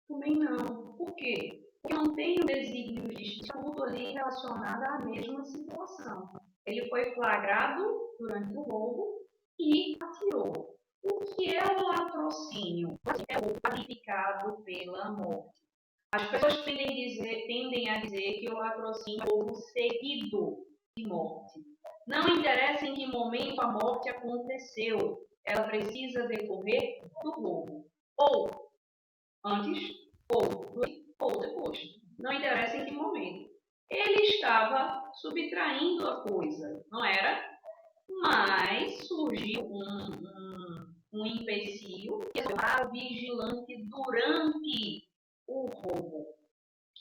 Também não. Por quê? Porque não tem um desígnio de estatuto ali relacionado à mesma situação. Ele foi flagrado durante o roubo e atirou. O que é o latrocínio? É o qualificado pela morte. As pessoas tendem a dizer que o latrocínio é roubo seguido de morte. Não interessa em que momento a morte aconteceu. ela precisa decorrer do roubo. Ou antes, ou depois. Não interessa em que momento. Ele estava subtraindo a coisa, não era? Mas surgiu um empecilho que é o vigilante durante o roubo.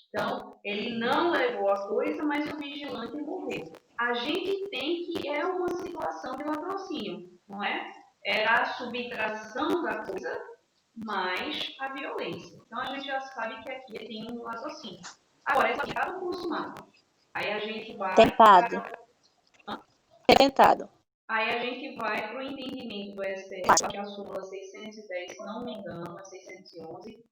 Então, ele não levou a coisa, mas o vigilante morreu. A gente tem que é uma situação de latrocínio, não é? Era a subtração da coisa mais a violência. Então, a gente já sabe que aqui tem um latrocínio. Agora, é tentado ou consumado? Aí a gente vai... Tentado. Tentado. Aí a gente vai para o entendimento do STF, que é a súmula 610, se não me engano, é 611.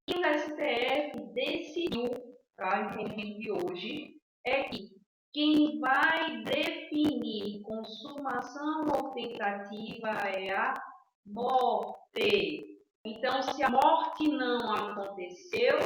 E o STF decidiu, tá, o entendimento de hoje, é que quem vai definir consumação ou tentativa é a morte. Então, se a morte não aconteceu,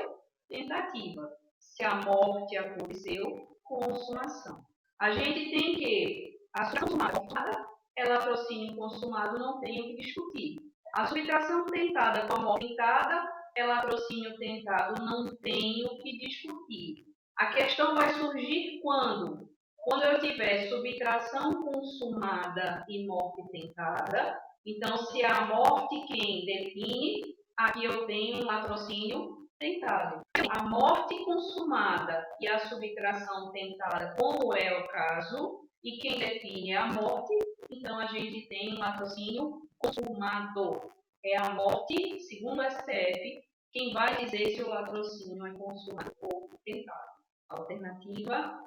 tentativa. Se a morte aconteceu, consumação. A gente tem que a consumada é latrocínio consumado, não tem o que discutir. A subtração tentada com a morte tentada é latrocínio tentado, não tem o que discutir. A questão vai surgir quando? Quando eu tiver subtração consumada e morte tentada. Então, se a morte quem define, aqui eu tenho um latrocínio tentado. A morte consumada e a subtração tentada, como é o caso, e quem define é a morte, então a gente tem um latrocínio consumado. É a morte, segundo o STF, quem vai dizer se o latrocínio é consumado ou tentado. A alternativa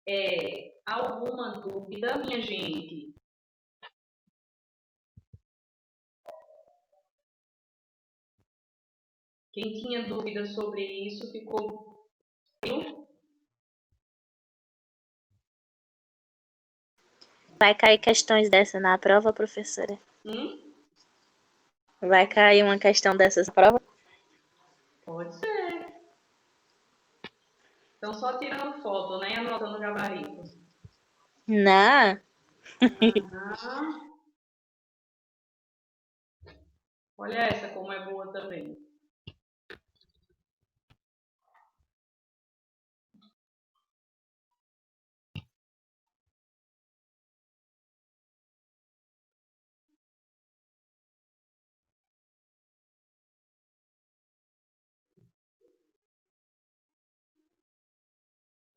é alguma dúvida, minha gente? Quem tinha dúvida sobre isso ficou. Vai cair questões dessa na prova, professora? Vai cair uma questão dessas na prova? Pode ser. Então, só tirando foto, né? E anotando o gabarito. Não. Olha essa como é boa também.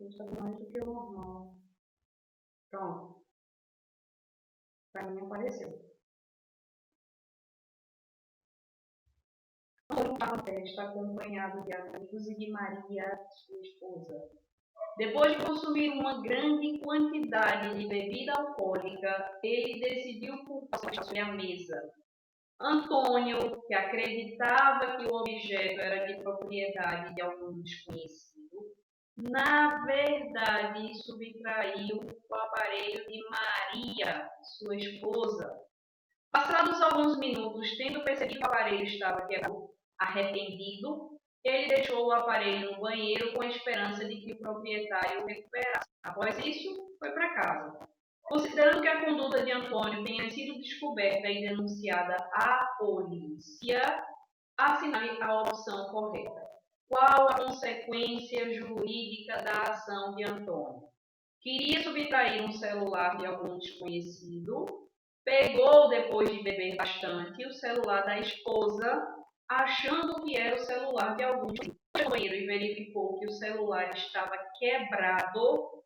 Custa mais do que o normal. Pronto. Para mim apareceu. O está acompanhado de amigos e de Maria, sua esposa. Depois de consumir uma grande quantidade de bebida alcoólica, ele decidiu pulsar sobre a mesa. Antônio, que acreditava que o objeto era de propriedade de algum desconhecido, na verdade subtraiu o aparelho de Maria, sua esposa. Passados alguns minutos, tendo percebido que o aparelho estava quebrado, arrependido, ele deixou o aparelho no banheiro com a esperança de que o proprietário o recuperasse. Após isso, foi para casa. Considerando que a conduta de Antônio tenha sido descoberta e denunciada à polícia, assinale a opção correta. Qual a consequência jurídica da ação de Antônio? Queria subtrair um celular de algum desconhecido, pegou, depois de beber bastante, o celular da esposa, achando que era o celular de algum companheiro e verificou que o celular estava quebrado.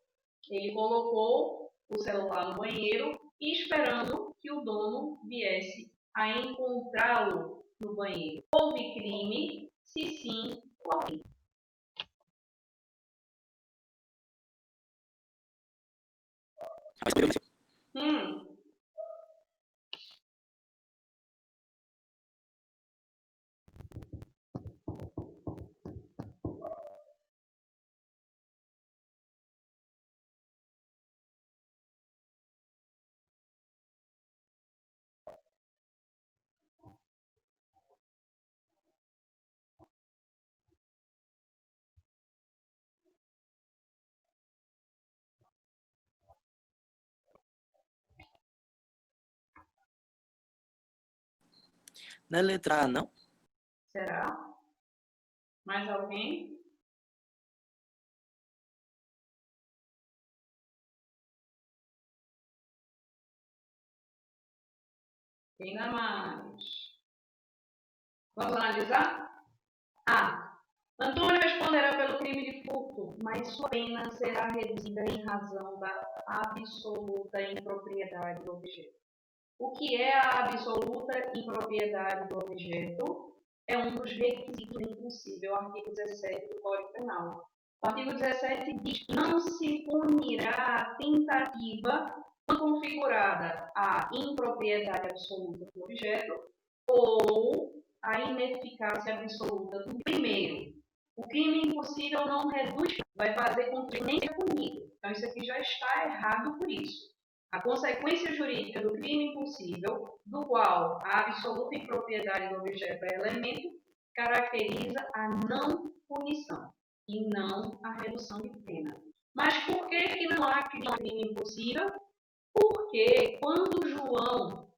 Ele colocou o celular no banheiro e esperando que o dono viesse a encontrá-lo no banheiro. Houve crime? Se sim, qual crime? Hum. Não é letra A, não? Será? Mais alguém? Ainda mais. Vamos analisar? A. Antônio responderá pelo crime de furto, mas sua pena será reduzida em razão da absoluta impropriedade do objeto. O que é a absoluta impropriedade do objeto? É um dos requisitos do impossível, artigo 17 do Código Penal. O artigo 17 diz que não se punirá a tentativa configurada a impropriedade absoluta do objeto ou a ineficácia absoluta do primeiro. O crime impossível não reduz, vai fazer com que nem seja punido. Então, isso aqui já está errado por isso. A consequência jurídica do crime impossível, do qual a absoluta impropriedade do objeto é elemento, caracteriza a não punição e não a redução de pena. Mas por que não há crime impossível? Porque quando João,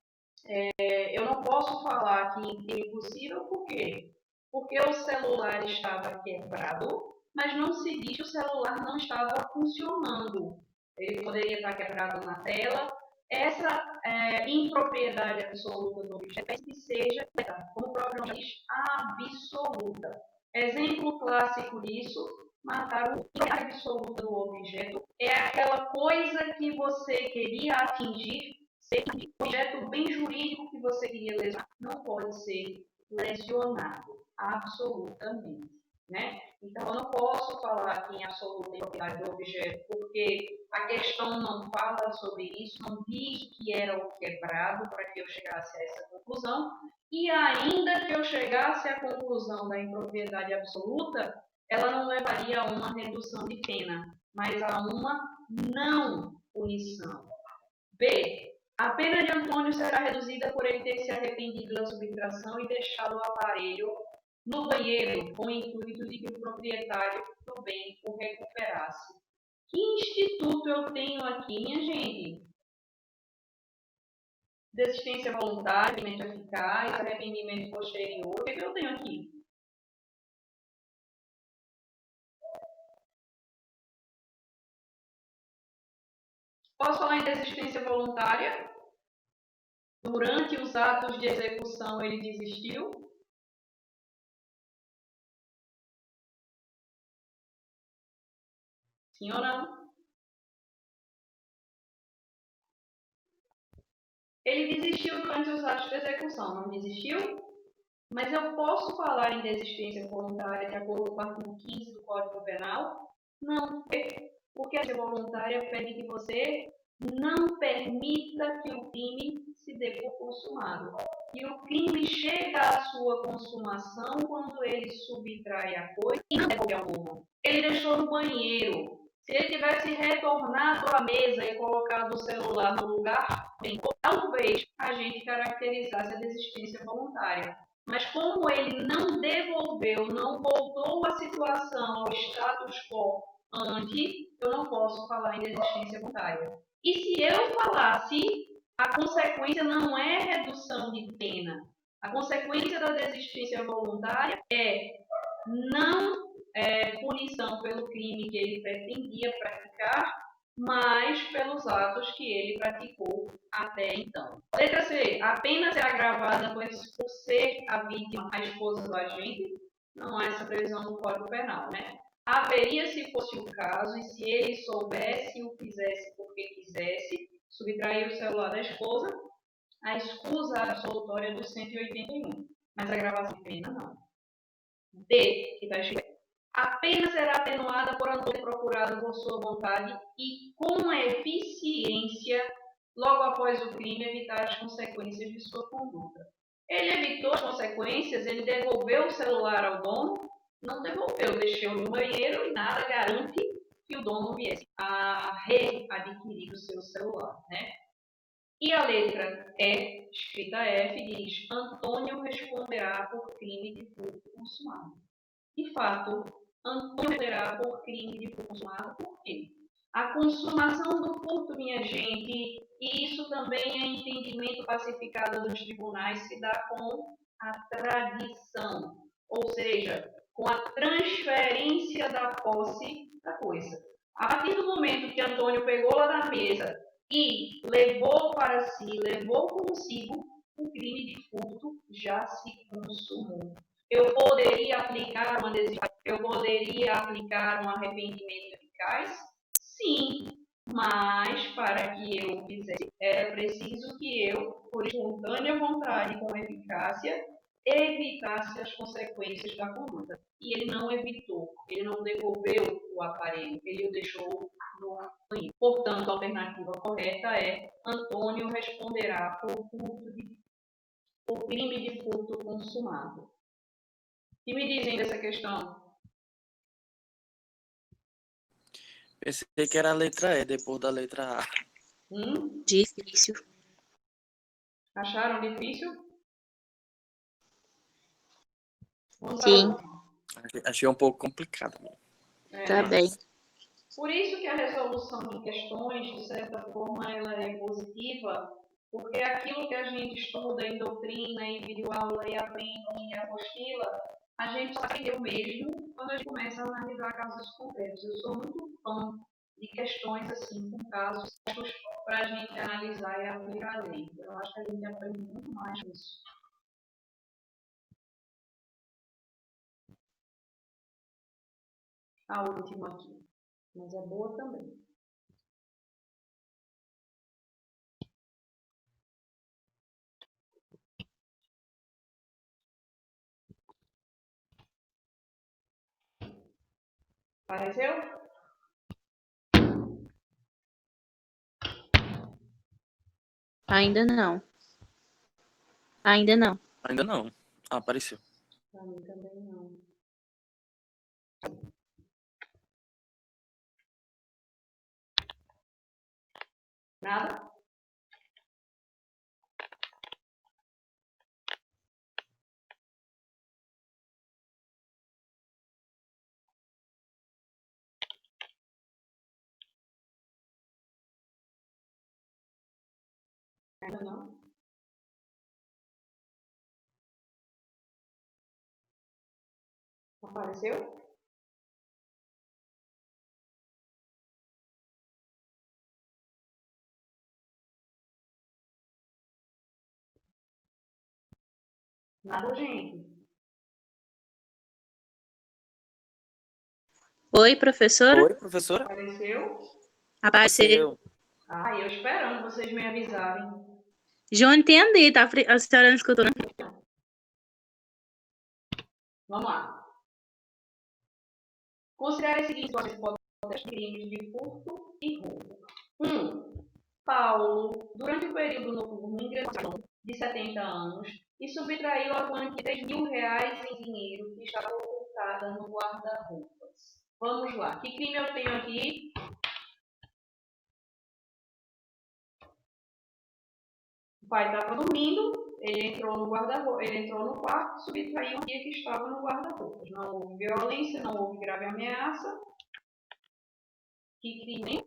eu não posso falar que é impossível, por quê? Porque o celular estava quebrado, mas não se diz que o celular não estava funcionando. Ele poderia estar quebrado na tela. Essa impropriedade absoluta do objeto é que seja, como o próprio nome diz, absoluta. Exemplo clássico disso, matar o absoluto do objeto é aquela coisa que você queria atingir, ser um objeto bem jurídico que você queria lesionar, não pode ser lesionado absolutamente, né? Então, eu não posso falar aqui em absoluta impropriedade do objeto, porque a questão não fala sobre isso, não diz que era o quebrado para que eu chegasse a essa conclusão, e ainda que eu chegasse à conclusão da impropriedade absoluta, ela não levaria a uma redução de pena, mas a uma não punição. B. A pena de Antônio será reduzida por ele ter se arrependido da subtração e deixado o aparelho no banheiro com o intuito de que o proprietário do bem o recuperasse. Que instituto eu tenho aqui, minha gente? Desistência voluntária, arrependimento eficaz, arrependimento posterior. O que eu tenho aqui? Posso falar em desistência voluntária? Durante os atos de execução ele desistiu? Sim ou não? Ele desistiu durante os atos de execução, não desistiu? Mas eu posso falar em desistência voluntária de acordo com o artigo 15 do Código Penal? Não, porque a desistência voluntária pede que você não permita que o crime se dê por consumado. E o crime chega à sua consumação quando ele subtrai a coisa e não devolve ao dono. Ele deixou no banheiro. Se ele tivesse retornado à mesa e colocado o celular no lugar, bem, talvez a gente caracterizasse a desistência voluntária. Mas como ele não devolveu, não voltou a situação ao status quo ante, eu não posso falar em desistência voluntária. E se eu falasse, a consequência não é redução de pena. A consequência da desistência voluntária é não punição pelo crime que ele pretendia praticar, mas pelos atos que ele praticou até então. Letra C. A pena será agravada por ser a vítima a esposa do agente. Não há essa previsão no Código Penal, né? Haveria, se fosse o caso, e se ele soubesse e o fizesse porque quisesse, subtrair o celular da esposa, a escusa absolutória do 181. Mas a gravação de pena, não. D, que está escrito. A pena será atenuada por não ter procurado por sua vontade e com eficiência, logo após o crime, evitar as consequências de sua conduta. Ele evitou as consequências, ele devolveu o celular ao dono? Não devolveu, deixou no banheiro e nada garante que o dono viesse a readquirir o seu celular, né? E a letra E, escrita F, diz: Antônio responderá por crime de furto consumado. De fato, Antônio responderá por crime de furto consumado. Por quê? A consumação do furto, minha gente, e isso também é entendimento pacificado dos tribunais, se dá com a tradição, ou seja, com a transferência da posse da coisa. A partir do momento que Antônio pegou lá da mesa e levou para si, levou consigo, o crime de furto já se consumou. Eu poderia aplicar uma desigualdade, eu poderia aplicar um arrependimento eficaz? Sim, mas para que eu fizesse, era preciso que eu, por espontânea vontade e com eficácia, evitasse as consequências da conduta. E ele não evitou, ele não devolveu o aparelho, ele o deixou no banheiro. Portanto, a alternativa correta é: Antônio responderá por crime de furto consumado. O que me dizem dessa questão? Pensei que era a letra E depois da letra A. Difícil. Acharam difícil? Sim. Achei um pouco complicado. Tá bem. Por isso que a resolução de questões, de certa forma, ela é positiva, porque aquilo que a gente estuda em doutrina, em videoaula e aprende em apostila, a gente só aprendeu mesmo quando a gente começa a analisar casos concretos. Eu sou muito fã de questões assim, com casos para a gente analisar e aplicar a lei. Eu acho que a gente aprende muito mais nisso. A última aqui, mas é boa também. Apareceu? Ainda não. Ainda não. Ainda não. Ah, apareceu. Para mim também não. Nada? Ainda não? Apareceu? Nada, gente. Oi, professora? Oi, professora? Apareceu? Apareceu. Ah, eu esperando vocês me avisarem. João, entendi, tá? A senhora não escutou, não? Vamos lá. Considere as seguintes hipóteses de crimes de furto e roubo. 1. Paulo, durante o período noturno, ingressou de 70 anos e subtraiu a quantia de R$ 3.000 em dinheiro que estava ocultada no guarda-roupas. Vamos lá. Que crime eu tenho aqui? O pai estava dormindo, ele entrou no guarda-roupa, ele entrou no quarto, subtraiu o dia que estava no guarda-roupas. Não houve violência, não houve grave ameaça. Que crime?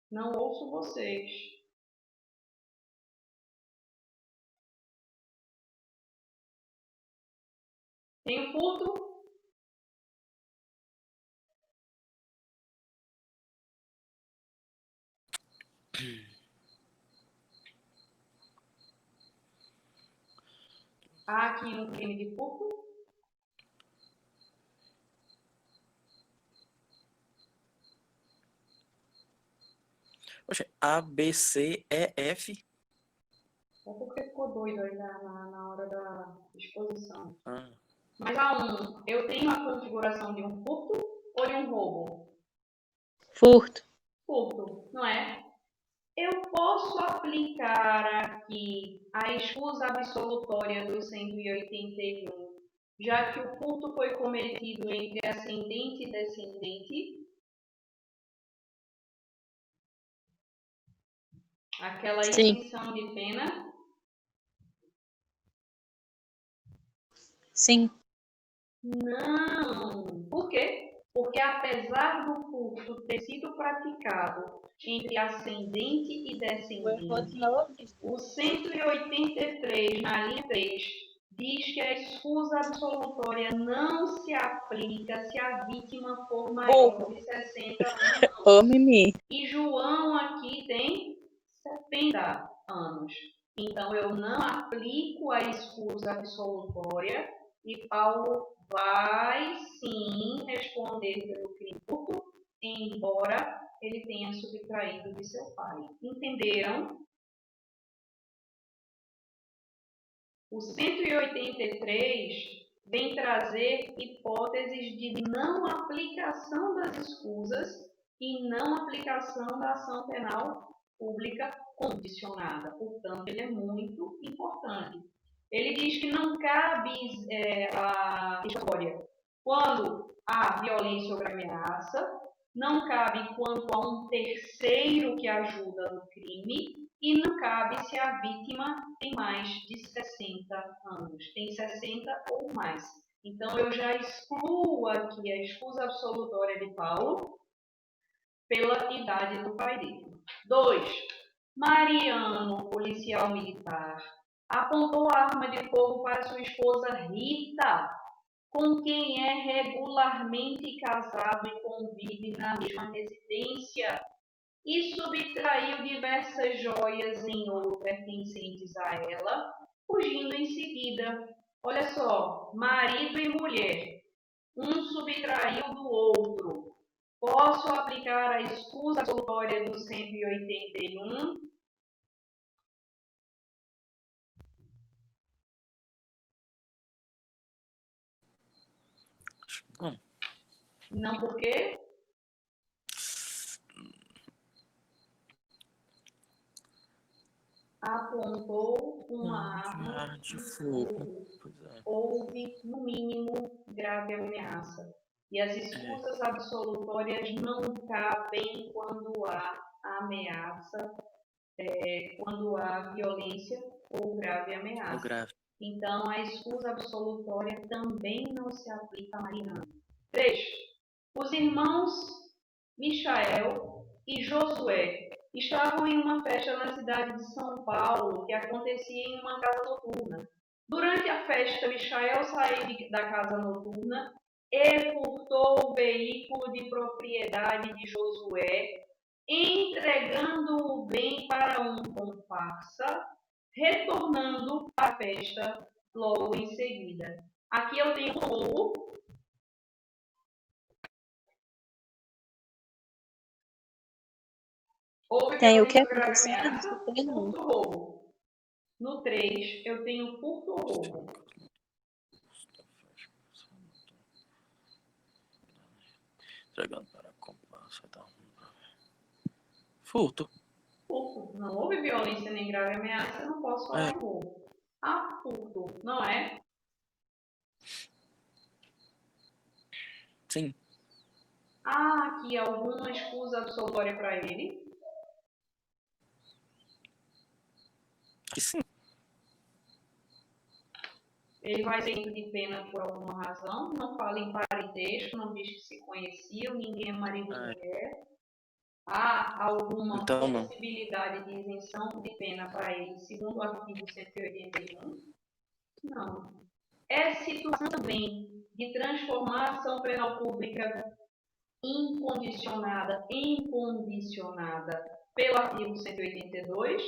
Não ouço vocês. Tem o furto? Há aqui um crime de furto? Poxa, A, B, C, E, F. É porque ficou doido aí na hora da exposição. Ah. Mas A1, eu tenho a configuração de um furto ou de um roubo? Furto. Furto, não é? Eu posso aplicar aqui a escusa absolutória do 181, já que o furto foi cometido entre ascendente e descendente? Aquela Sim. isenção de pena? Sim. Não. Por quê? Porque Porque apesar do furto ter sido praticado entre ascendente e descendente, o 183, na linha 3, diz que a escusa absolutória não se aplica se a vítima for maior de 60 anos. Ô, Mimi. E João aqui tem 70 anos. Então, eu não aplico a escusa absolutória e Paulo vai sim responder pelo crime furto, embora ele tenha subtraído de seu pai. Entenderam? O 183 vem trazer hipóteses de não aplicação das escusas e não aplicação da ação penal pública condicionada. Portanto, ele é muito importante. Ele diz que não cabe a história quando há violência ou ameaça, não cabe quanto a um terceiro que ajuda no crime e não cabe se a vítima tem mais de 60 anos, tem 60 ou mais. Então, eu já excluo aqui a escusa absolutória de Paulo pela idade do pai dele. 2. Mariano, policial militar, apontou a arma de fogo para sua esposa Rita, com quem é regularmente casado e convive na mesma residência, e subtraiu diversas joias em ouro pertencentes a ela, fugindo em seguida. Olha só, marido e mulher, um subtraiu do outro. Posso aplicar a escusa absolutória do 181? Não. Não, por quê? Apontou uma arma De fogo. Pois é. houve, no mínimo, grave ameaça. E as escusas absolutórias não cabem quando há ameaça, quando há violência ou grave ameaça. O grave. Então, a escusa absolutória também não se aplica a Mariana. 3. Os irmãos Michael e Josué estavam em uma festa na cidade de São Paulo que acontecia em uma casa noturna. Durante a festa, Michael saiu da casa noturna e furtou o veículo de propriedade de Josué, entregando o bem para um comparsa, retornando à festa logo em seguida. Aqui eu tenho um roubo. Tem o que Grave aconteceu? ameaça, furto, roubo. No 3, eu tenho furto ou roubo. Entregando para comparsa. Furto. Furto. Não houve violência nem grave ameaça, eu não posso falar em roubo. Ah, furto, não é? Sim. Há aqui alguma escusa absolutória para ele? Sim. Ele vai ser isento de pena por alguma razão, não fala em parentesco, não diz que se conheciam, ninguém é marido e mulher. Há alguma possibilidade de isenção de pena para ele, segundo o artigo 181? Não. É situação também de transformar a ação penal pública incondicionada em condicionada pelo artigo 182?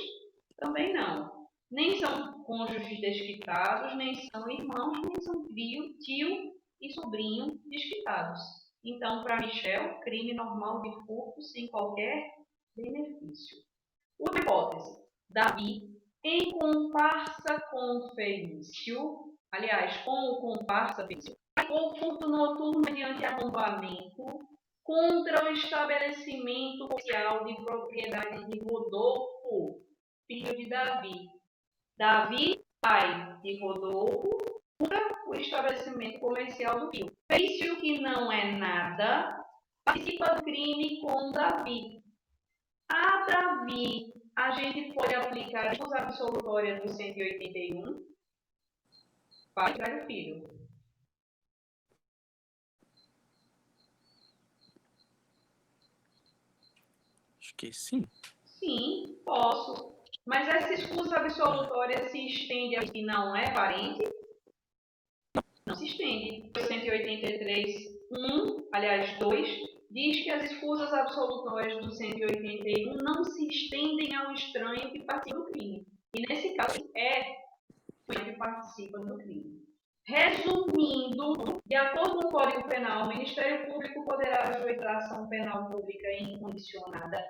Também não. Nem são cônjuges desquitados, nem são irmãos, nem são tio e sobrinho desquitados. Então, para Michel, crime normal de furto sem qualquer benefício. Outra hipótese. Davi, em comparsa com Felício, aliás, com o comparsa Felício, ou furto noturno mediante arrombamento contra o estabelecimento social de propriedade de Rodolfo, filho de Davi. Davi, pai de Rodolfo, contra o estabelecimento comercial do filho. Felício, que não é nada, participa do crime com Davi. A Davi, a gente pode aplicar a escusa absolutória do 181, pai e filho. que sim. Sim, posso. Mas essa excusa absolutória se estende a que não é parente? Não se estende. 183.1, aliás, 2, diz que as escusas absolutórias do 181 não se estendem ao estranho que participa do crime. E nesse caso é o que participa do crime. Resumindo, de acordo com o Código Penal, o Ministério Público poderá ajuizar ação penal pública incondicionada,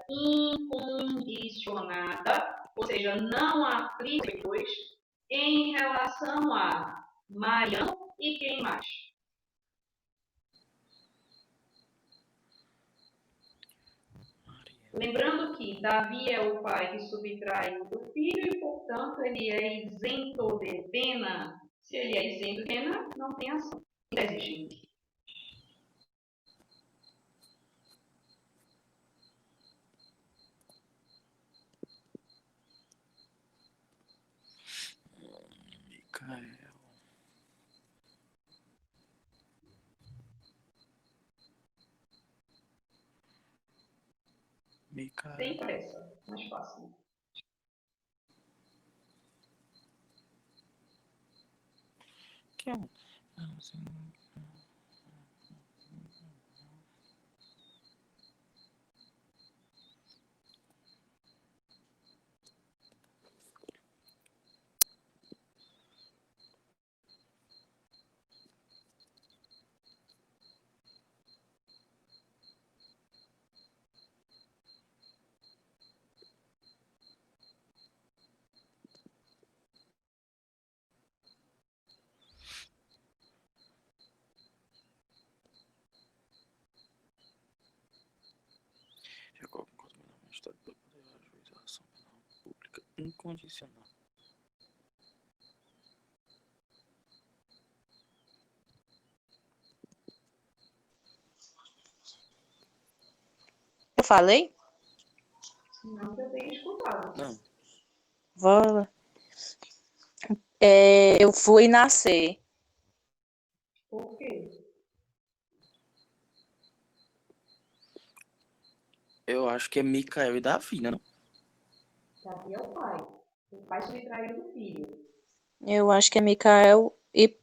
ou seja, não aplica depois, em relação a Mariano e quem mais? Lembrando que Davi é o pai que subtraiu do filho e, portanto, ele é isento de pena. Se ele é isento de pena, não tem ação. Não existe. Micael. Tem pressa, mais fácil. Que é um... De acordo com o Código Penal, o Ministério Público poderá ajuizar ação penal pública incondicional. Eu falei? Não que eu tenha escutado. Não. Vou... eu fui nascer. Por quê? Eu acho que é Micael e Davi, né? Não? Davi é o pai. O pai subtraiu do filho. Eu acho que é Micael e...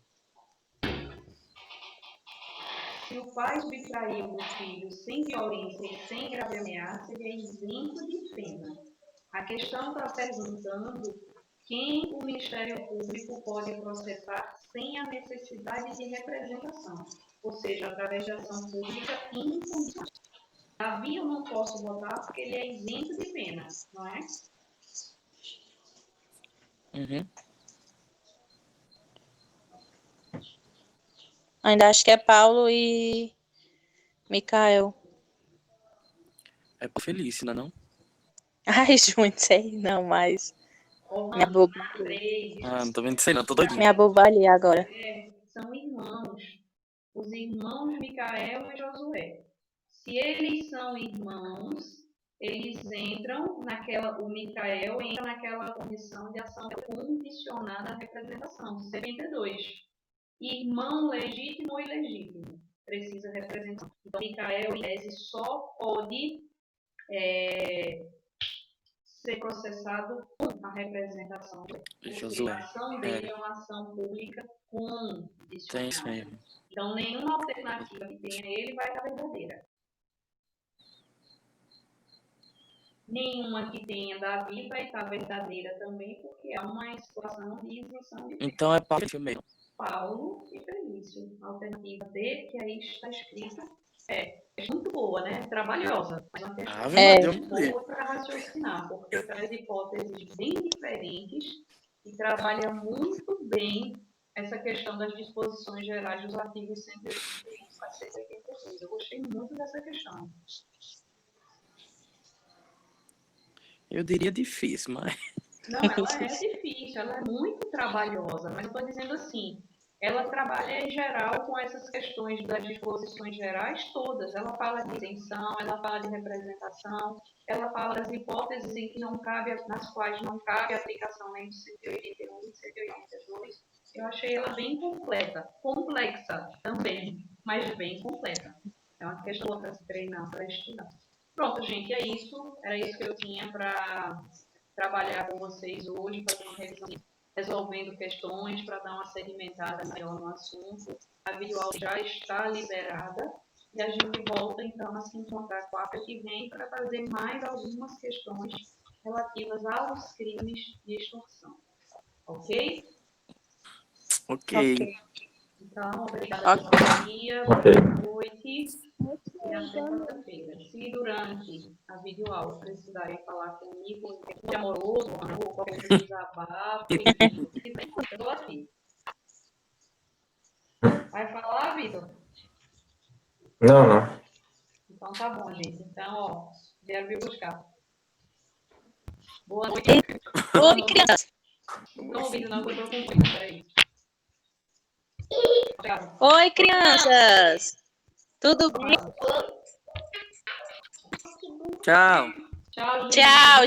Se o pai subtraiu do filho sem violência e sem grave ameaça, ele é isento de pena. A questão está perguntando quem o Ministério Público pode processar sem a necessidade de representação, ou seja, através de ação pública incondicional. Davi eu não posso votar porque ele é isento de pena, não é? Uhum. Ainda acho que é Paulo e Micael. É por Felícia, não é não? Ai, Júnior, sei não, mas... Minha boba, Não tô vendo isso aí não, tô doidinho. minha boba ali agora. São irmãos. Os irmãos Micael e Josué. Se eles são irmãos, eles entram naquela, o Micael entra naquela condição de ação condicionada à representação, 72. Irmão legítimo ou ilegítimo, precisa representação. Então, Micael, em tese, só pode ser processado com a representação. Josué. A ação dele é uma ação pública condicionada. Tem isso mesmo. Então, nenhuma alternativa que tenha ele vai estar verdadeira. Nenhuma que tenha Davi vai estar verdadeira também, porque é uma situação de isenção de Então é Paulo mesmo. Paulo e Felício. A alternativa D, que aí está escrita, é muito boa, né? Trabalhosa. Mas uma questão muito boa para raciocinar, porque traz hipóteses bem diferentes e trabalha muito bem essa questão das disposições gerais dos artigos 181 a 186. Eu gostei muito dessa questão. Eu diria difícil, mas... Não, ela é difícil, ela é muito trabalhosa, mas eu estou dizendo assim, ela trabalha em geral com essas questões das disposições gerais todas. Ela fala de isenção, ela fala de representação, ela fala das hipóteses em que não cabe, nas quais não cabe a aplicação nem do 181 e 182. Eu achei ela bem completa, complexa também, mas bem completa. É uma questão para se treinar, para estudar. Pronto, gente, é isso. Era isso que eu tinha para trabalhar com vocês hoje, fazer uma revisão, resolvendo questões, para dar uma segmentada maior no assunto. A videoaula já está liberada e a gente volta, então, a se encontrar quarta que vem para fazer mais algumas questões relativas aos crimes de extorsão. Ok? Ok. Então, obrigada pela companhia, Ok. boa noite e até quarta-feira. Se durante a videoaula precisarem falar comigo, de amoroso, ou qualquer desabafo, enfim, eu estou aqui. Vai falar, Vitor? Não, não. Então tá bom, gente. Então, ó, vieram me buscar. Boa noite. Oi, criança. Não estou ouvindo não, que eu estou com fome. Peraí. Tchau. Oi, crianças. Tudo bem? Tchau. Tchau, gente. Tchau,